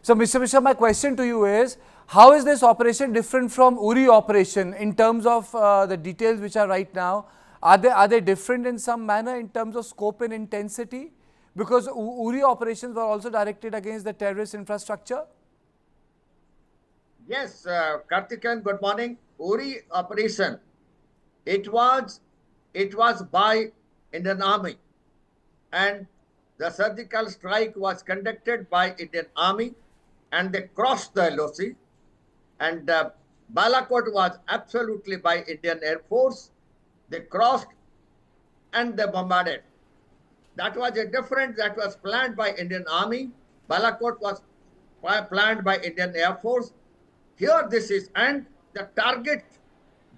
So, Mr. Mishra, my question to you is, how is this operation different from Uri operation in terms of the details which are right now? Are they different in some manner in terms of scope and intensity? Because Uri operations were also directed against the terrorist infrastructure. Yes, Karthikeyan, good morning. Uri operation. It was by Indian Army, and the surgical strike was conducted by Indian Army, and they crossed the LOC, and Balakot was absolutely by Indian Air Force. They crossed and they bombarded. That was a different, that was planned by Indian Army. Balakot was planned by Indian Air Force. Here this is, and the target,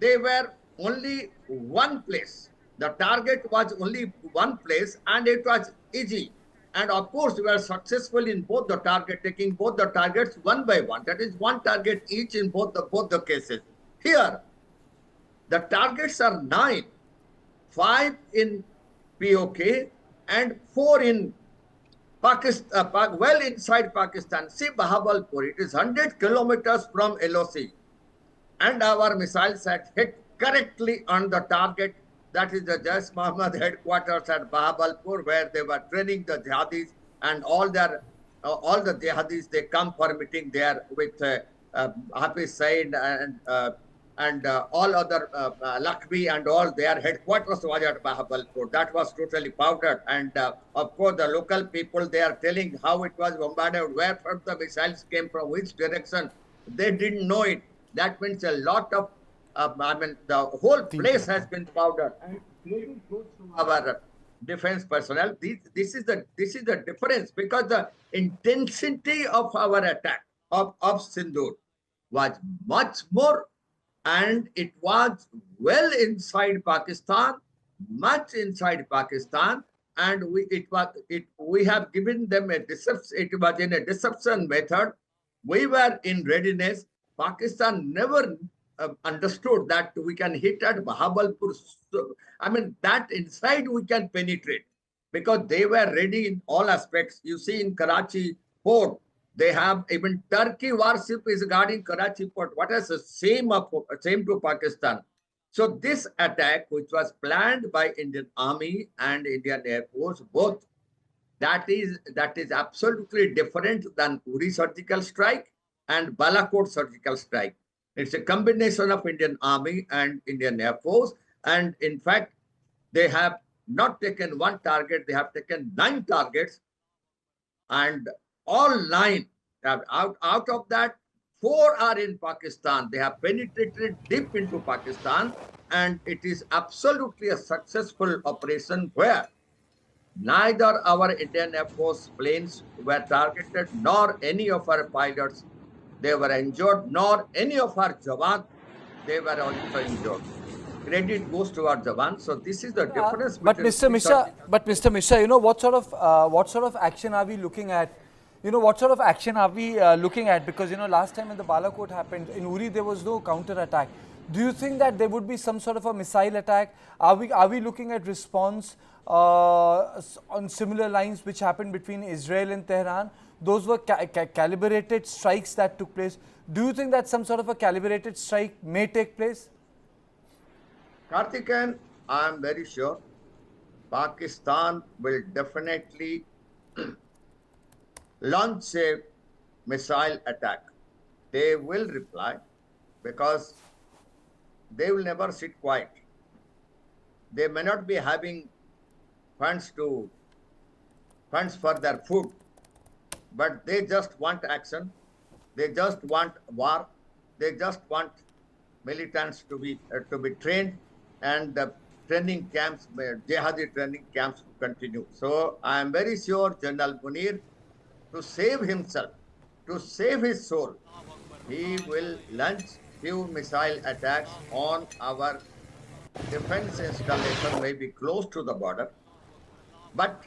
they were only one place. The target was only one place, and it was easy. And of course, we were successful in both the target, taking both the targets one by one. That is one target each in both the cases. Here, the targets are 9, 5 in POK and 4 in Pakistan, well inside Pakistan. See Bahawalpur, it is 100 kilometers from LOC, and our missiles had hit correctly on the target. That is the Jaish Mohammed headquarters at Bahawalpur, where they were training the jihadis, and all the jihadis, they come for meeting there with Hafiz Said and all other Lakshmi and all their headquarters was at Bahawalpur. That was totally powdered. And of course, the local people, they are telling how it was bombarded, where from the missiles came from, which direction. They didn't know it. That means a lot of, the whole place has been powdered. And credit goes to our defense personnel. This is the difference, because the intensity of our attack of Sindoor was much more, and it was well inside Pakistan, much inside Pakistan, and we have given them a deception. It was in a deception method. We were in readiness. Pakistan never understood that we can hit at Bahawalpur. So, that inside we can penetrate, because they were ready in all aspects. You see, in Karachi port, they have even Turkey warship is guarding Karachi port. What is the same to Pakistan? So this attack, which was planned by Indian Army and Indian Air Force, both, that is absolutely different than Uri Surgical Strike and Balakot Surgical Strike. It's a combination of Indian Army and Indian Air Force. And in fact, they have not taken one target, they have taken 9 targets. And all 9, out of that, 4 are in Pakistan. They have penetrated deep into Pakistan. And it is absolutely a successful operation, where neither our Indian Air Force planes were targeted, nor any of our pilots, they were injured, nor any of our Jawans, they were also injured. Credit goes to our Jawans. So this is the difference But between Mr. Mishra, what sort of action are we looking at? What sort of action are we looking at? Because last time when the Balakot happened in Uri, there was no counter attack. Do you think that there would be some sort of a missile attack? Are we looking at response on similar lines which happened between Israel and Tehran? Those were calibrated strikes that took place. Do you think that some sort of a calibrated strike may take place? Karthikeyan, I am very sure Pakistan will definitely launch a missile attack. They will reply, because they will never sit quiet. They may not be having funds for their food, but they just want action. They just want war. They just want militants to be trained, and the training camps, jihadi training camps, to continue. So I am very sure General Munir, to save himself, to save his soul, he will launch few missile attacks on our defense installation, maybe close to the border. But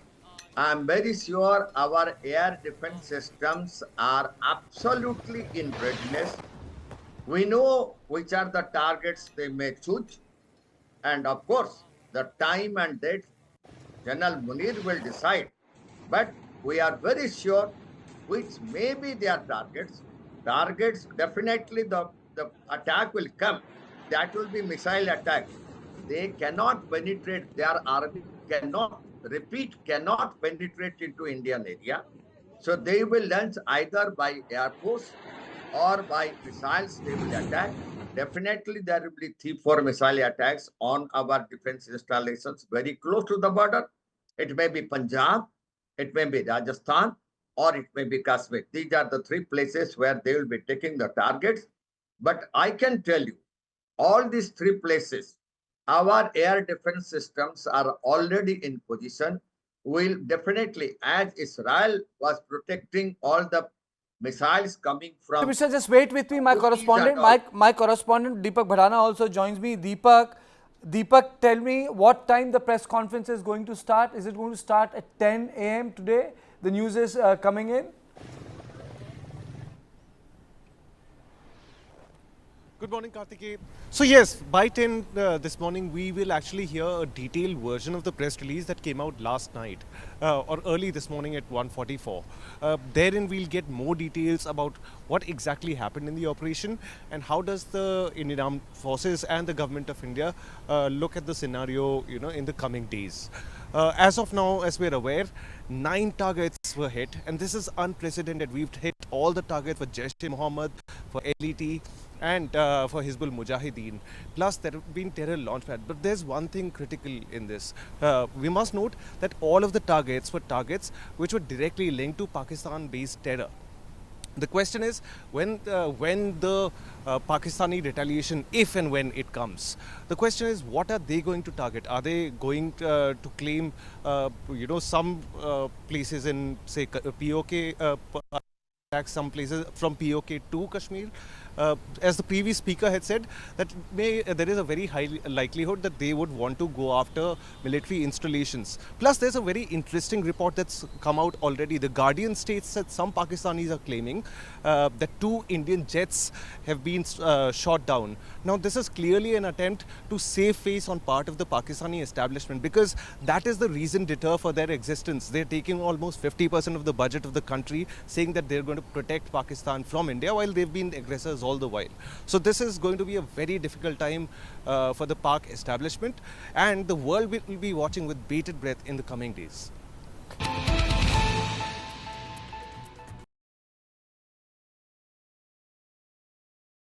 I am very sure our air defense systems are absolutely in readiness. We know which are the targets they may choose. And of course, the time and date, General Munir will decide. But we are very sure which may be their targets. Targets, definitely the attack will come. That will be missile attack. They cannot penetrate, their army cannot, repeat, cannot penetrate into Indian area. So they will launch either by air force or by missiles, they will attack. Definitely, there will be 3-4 missile attacks on our defense installations very close to the border. It may be Punjab, it may be Rajasthan, or it may be Kashmir. These are the three places where they will be taking the targets. But I can tell you, all these three places, our air defense systems are already in position. Will definitely, as Israel was protecting all the missiles coming from Mr. Just wait with me. My Houthis and correspondent, all. my correspondent Deepak Bhadana also joins me. Deepak, tell me what time the press conference is going to start. Is it going to start at 10 a.m. today? The news is coming in. Good morning, Kartikeya. So yes, by 10 this morning, we will actually hear a detailed version of the press release that came out last night or early this morning at 1:44. Therein, we'll get more details about what exactly happened in the operation and how does the Indian Armed Forces and the Government of India look at the scenario, in the coming days. As of now, as we're aware, 9 targets were hit, and this is unprecedented. We've hit all the targets for Jaish-e-Mohammed, for LET, and for Hizbul Mujahideen. Plus, there have been terror launchpad. But there's one thing critical in this. We must note that all of the targets were targets which were directly linked to Pakistan-based terror. The question is, when the Pakistani retaliation, if and when it comes, the question is, what are they going to target? Are they going to claim, some places in, say, PoK, some places from PoK to Kashmir? As the previous speaker had said, that there is a very high likelihood that they would want to go after military installations. Plus, there's a very interesting report that's come out already. The Guardian states that some Pakistanis are claiming that 2 Indian jets have been shot down. Now, this is clearly an attempt to save face on part of the Pakistani establishment, because that is the reason deter for their existence. They're taking almost 50% of the budget of the country, saying that they're going to protect Pakistan from India, while they've been aggressors all the while. So this is going to be a very difficult time for the Pak establishment, and the world will be watching with bated breath in the coming days.